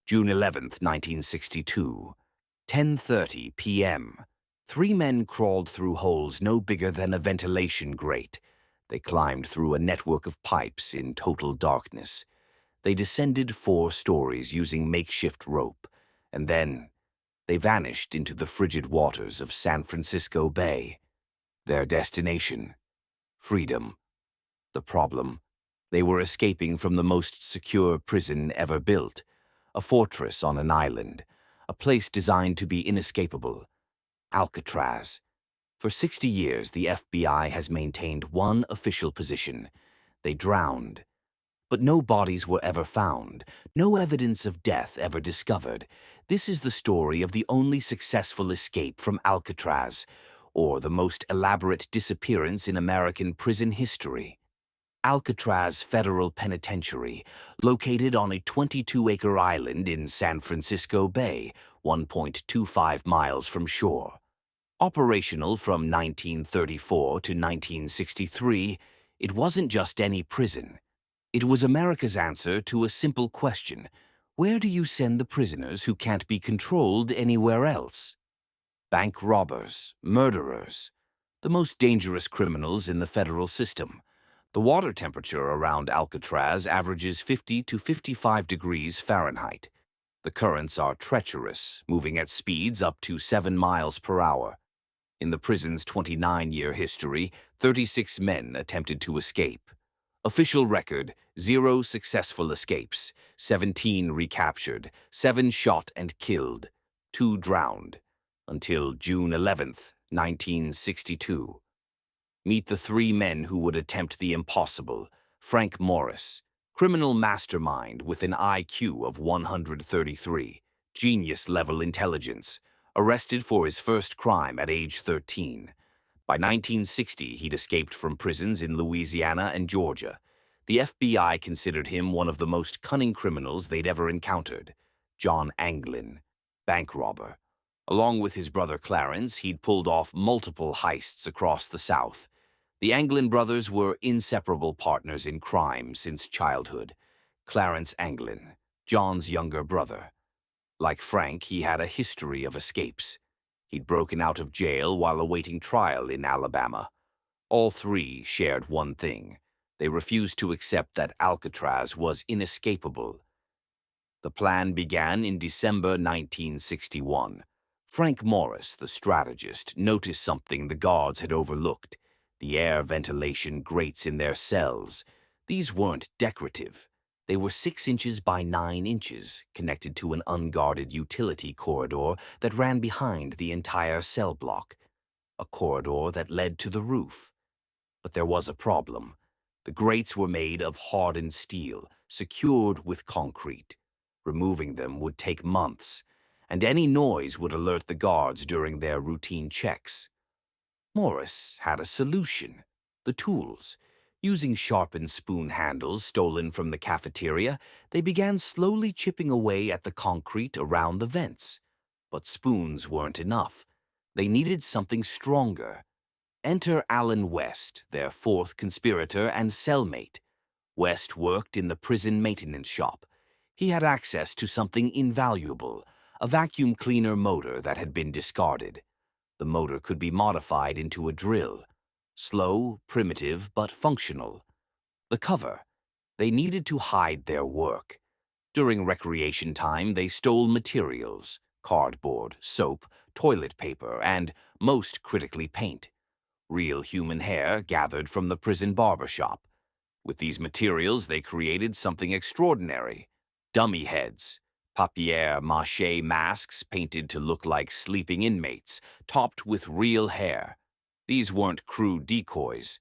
June 11th, 1962, 10:30 p.m. Three men crawled through holes no bigger than a ventilation grate. They climbed through a network of pipes in total darkness. They descended 4 stories using makeshift rope, and then they vanished into the frigid waters of San Francisco Bay. Their destination: freedom. The problem: they were escaping from the most secure prison ever built, a fortress on an island, a place designed to be inescapable. Alcatraz. For 60 years, the FBI has maintained one official position: they drowned. But no bodies were ever found, no evidence of death ever discovered. This is the story of the only successful escape from Alcatraz, or the most elaborate disappearance in American prison history. Alcatraz Federal Penitentiary, located on a 22-acre island in San Francisco Bay, 1.25 miles from shore. Operational from 1934 to 1963, it wasn't just any prison. It was America's answer to a simple question: where do you send the prisoners who can't be controlled anywhere else? Bank robbers, murderers, the most dangerous criminals in the federal system. The water temperature around Alcatraz averages 50 to 55 degrees Fahrenheit. The currents are treacherous, moving at speeds up to 7 miles per hour. In the prison's 29-year history, 36 men attempted to escape. Official record: 0 successful escapes, 17 recaptured, 7 shot and killed, 2 drowned. Until June 11th, 1962. Meet the 3 men who would attempt the impossible. Frank Morris, criminal mastermind with an IQ of 133, genius-level intelligence, arrested for his first crime at age 13. By 1960, he'd escaped from prisons in Louisiana and Georgia. The FBI considered him one of the most cunning criminals they'd ever encountered. John Anglin, bank robber. Along with his brother Clarence, he'd pulled off multiple heists across the South. The Anglin brothers were inseparable partners in crime since childhood. Clarence Anglin, John's younger brother. Like Frank, he had a history of escapes. He'd broken out of jail while awaiting trial in Alabama. All 3 shared one thing: they refused to accept that Alcatraz was inescapable. The plan began in December 1961. Frank Morris, the strategist, noticed something the guards had overlooked: the air ventilation grates in their cells. These weren't decorative. They were 6 inches by 9 inches, connected to an unguarded utility corridor that ran behind the entire cell block, a corridor that led to the roof. But there was a problem. The grates were made of hardened steel, secured with concrete. Removing them would take months, and any noise would alert the guards during their routine checks. Morris had a solution: the tools. Using sharpened spoon handles stolen from the cafeteria, they began slowly chipping away at the concrete around the vents. But spoons weren't enough. They needed something stronger. Enter Alan West, their 4th conspirator and cellmate. West worked in the prison maintenance shop. He had access to something invaluable: a vacuum cleaner motor that had been discarded. The motor could be modified into a drill. Slow, primitive, but functional. The cover: they needed to hide their work. During recreation time, they stole materials: cardboard, soap, toilet paper, and, most critically, paint. Real human hair gathered from the prison barber shop. With these materials, they created something extraordinary: dummy heads, papier-mâché masks painted to look like sleeping inmates, topped with real hair. These weren't crude decoys.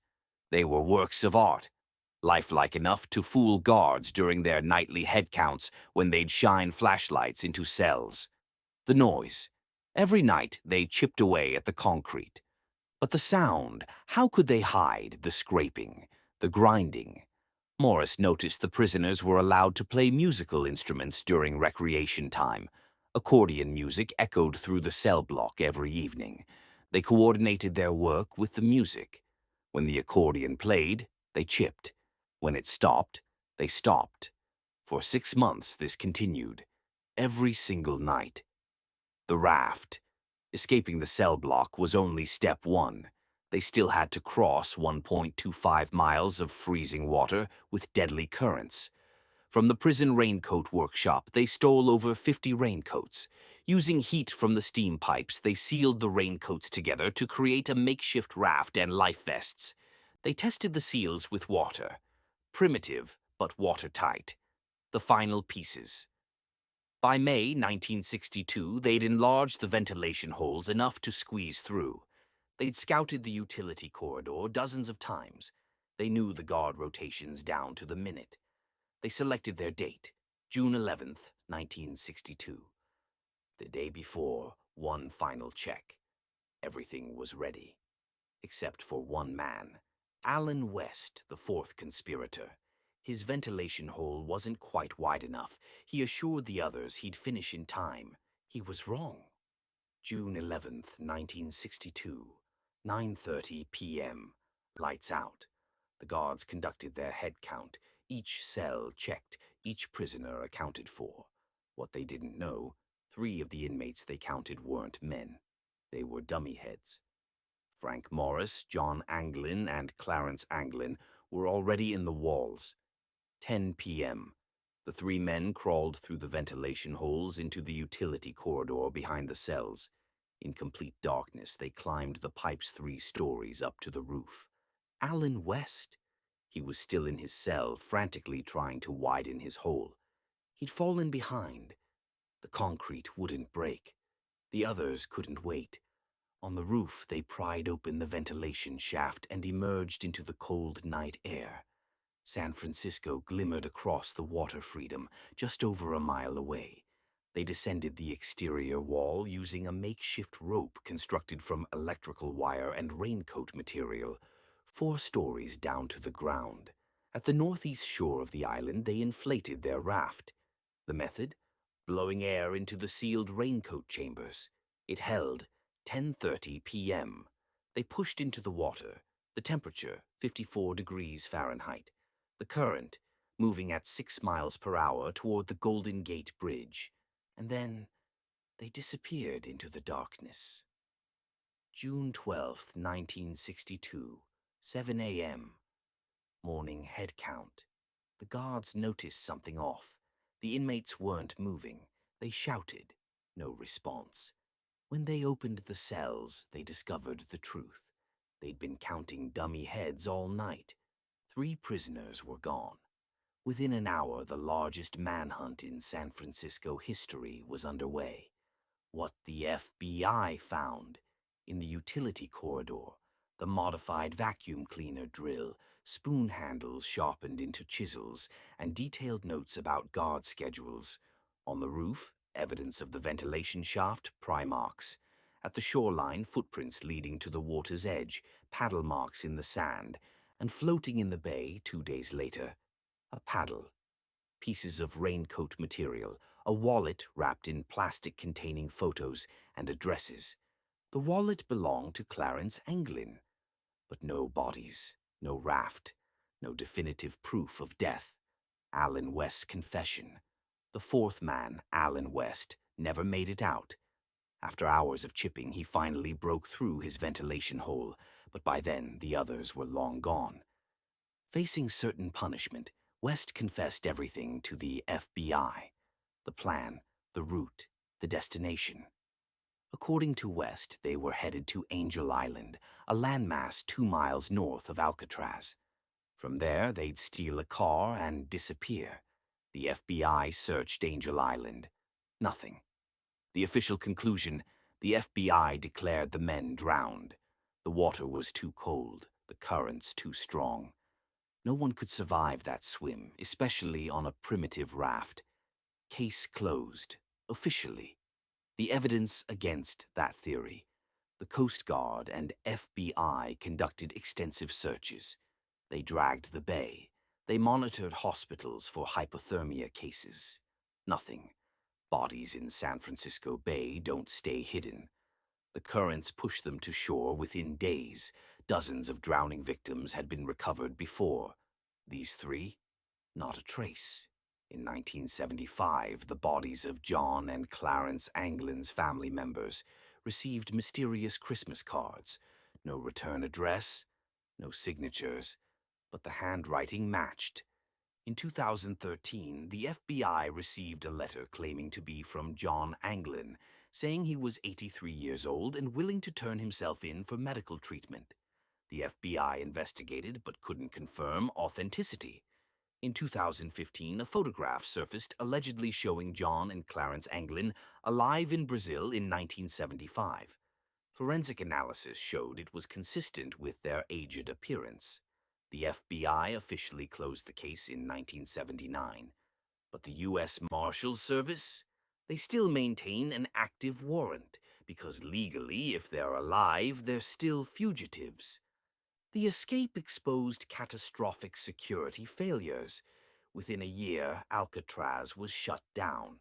They were works of art, lifelike enough to fool guards during their nightly head counts when they'd shine flashlights into cells. The noise: every night they chipped away at the concrete. But the sound: how could they hide the scraping, the grinding? Morris noticed the prisoners were allowed to play musical instruments during recreation time. Accordion music echoed through the cell block every evening. They coordinated their work with the music. When the accordion played, they chipped. When it stopped, they stopped. For 6 months this continued. every single night. The raft. Escaping the cell block was only step one. They still had to cross 1.25 miles of freezing water with deadly currents. From the prison raincoat workshop, they stole over 50 raincoats. Using heat from the steam pipes, they sealed the raincoats together to create a makeshift raft and life vests. They tested the seals with water. Primitive, but watertight. The final pieces. By May 1962, they'd enlarged the ventilation holes enough to squeeze through. They'd scouted the utility corridor dozens of times. They knew the guard rotations down to the minute. They selected their date, June 11th, 1962. The day before, one final check. Everything was ready. Except for one man, Alan West, the fourth conspirator. His ventilation hole wasn't quite wide enough. He assured the others he'd finish in time. He was wrong. June 11th, 1962, 9:30 p.m. Lights out. The guards conducted their head count. Each cell checked, each prisoner accounted for. What they didn't know, 3 of the inmates they counted weren't men. They were dummy heads. Frank Morris, John Anglin, and Clarence Anglin were already in the walls. 10 p.m. The 3 men crawled through the ventilation holes into the utility corridor behind the cells. In complete darkness, they climbed the pipe's 3 stories up to the roof. Alan West. He was still in his cell, frantically trying to widen his hole. He'd fallen behind. The concrete wouldn't break. The others couldn't wait. On the roof, they pried open the ventilation shaft and emerged into the cold night air. San Francisco glimmered across the water freedom, just over a mile away. They descended the exterior wall using a makeshift rope constructed from electrical wire and raincoat material, 4 stories down to the ground. At the northeast shore of the island, they inflated their raft. The method? Blowing air into the sealed raincoat chambers. It held. 10:30 p.m. They pushed into the water, the temperature 54 degrees Fahrenheit, the current moving at 6 miles per hour toward the Golden Gate Bridge, and then they disappeared into the darkness. June 12th, 1962, 7 a.m. Morning head count. The guards noticed something off. The inmates weren't moving. They shouted. No response. When they opened the cells, they discovered the truth. They'd been counting dummy heads all night. 3 prisoners were gone. Within an hour, the largest manhunt in San Francisco history was underway. What the FBI found in the utility corridor, the modified vacuum cleaner drill, spoon handles sharpened into chisels, and detailed notes about guard schedules. On the roof, evidence of the ventilation shaft, pry marks. At the shoreline, footprints leading to the water's edge, paddle marks in the sand, and floating in the bay 2 days later, a paddle. Pieces of raincoat material, a wallet wrapped in plastic containing photos and addresses. The wallet belonged to Clarence Anglin. But no bodies, no raft, no definitive proof of death. Alan West's confession. The 4th man, Alan West, never made it out. After hours of chipping, he finally broke through his ventilation hole, but by then the others were long gone. Facing certain punishment, West confessed everything to the FBI. The plan, the route, the destination. According to West, they were headed to Angel Island, a landmass 2 miles north of Alcatraz. From there, they'd steal a car and disappear. The FBI searched Angel Island. Nothing. The official conclusion, the FBI declared the men drowned. The water was too cold, the currents too strong. No one could survive that swim, especially on a primitive raft. Case closed, officially. The evidence against that theory. The Coast Guard and FBI conducted extensive searches. They dragged the bay. They monitored hospitals for hypothermia cases. Nothing. Bodies in San Francisco Bay don't stay hidden. The currents pushed them to shore within days. Dozens of drowning victims had been recovered before. These 3? Not a trace. In 1975, the bodies of John and Clarence Anglin's family members received mysterious Christmas cards. No return address, no signatures, but the handwriting matched. In 2013, the FBI received a letter claiming to be from John Anglin, saying he was 83 years old and willing to turn himself in for medical treatment. The FBI investigated but couldn't confirm authenticity. In 2015, a photograph surfaced allegedly showing John and Clarence Anglin alive in Brazil in 1975. Forensic analysis showed it was consistent with their aged appearance. The FBI officially closed the case in 1979. But the U.S. Marshals Service? They still maintain an active warrant, because legally, if they're alive, they're still fugitives. The escape exposed catastrophic security failures. Within a year, Alcatraz was shut down.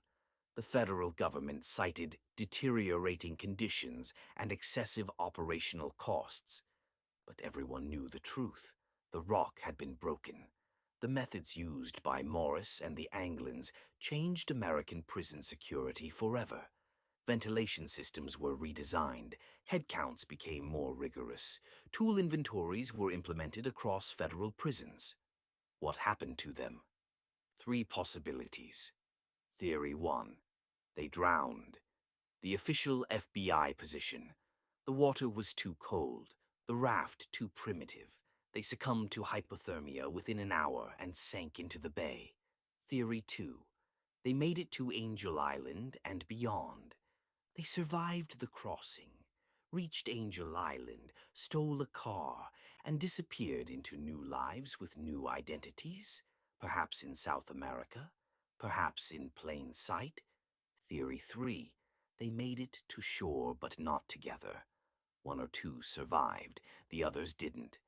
The federal government cited deteriorating conditions and excessive operational costs. But everyone knew the truth. The rock had been broken. The methods used by Morris and the Anglins changed American prison security forever. Ventilation systems were redesigned, head counts became more rigorous, tool inventories were implemented across federal prisons. What happened to them? Three possibilities. Theory 1. They drowned. The official FBI position. The water was too cold, the raft too primitive. They succumbed to hypothermia within an hour and sank into the bay. Theory 2. They made it to Angel Island and beyond. They survived the crossing, reached Angel Island, stole a car, and disappeared into new lives with new identities, perhaps in South America, perhaps in plain sight. Theory 3. They made it to shore but not together. One or two survived, the others didn't.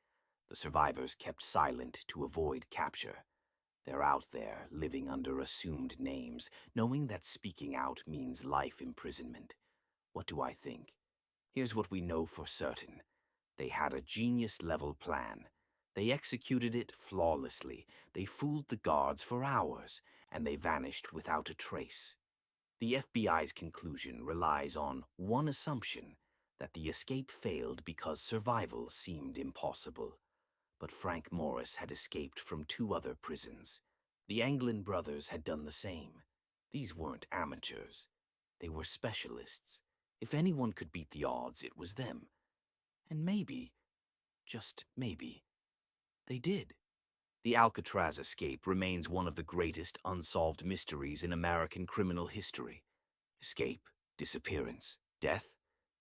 The survivors kept silent to avoid capture. They're out there, living under assumed names, knowing that speaking out means life imprisonment. What do I think? Here's what we know for certain. They had a genius-level plan. They executed it flawlessly. They fooled the guards for hours, and they vanished without a trace. The FBI's conclusion relies on one assumption, that the escape failed because survival seemed impossible. But Frank Morris had escaped from two other prisons. The Anglin brothers had done the same. These weren't amateurs. They were specialists. If anyone could beat the odds, it was them. And maybe, just maybe, they did. The Alcatraz escape remains one of the greatest unsolved mysteries in American criminal history. Escape, disappearance, death?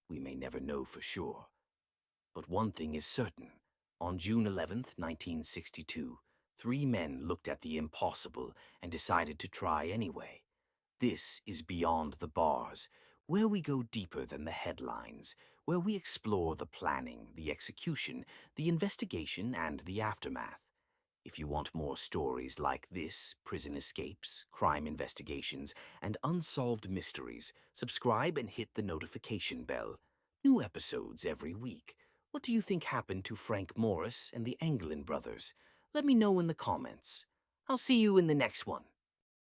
We may never know for sure. But one thing is certain. On June 11th, 1962, three men looked at the impossible and decided to try anyway. This is Beyond the Bars, where we go deeper than the headlines, where we explore the planning, the execution, the investigation, and the aftermath. If you want more stories like this, prison escapes, crime investigations, and unsolved mysteries, subscribe and hit the notification bell. New episodes every week. What do you think happened to Frank Morris and the Anglin brothers? Let me know in the comments. I'll see you in the next one.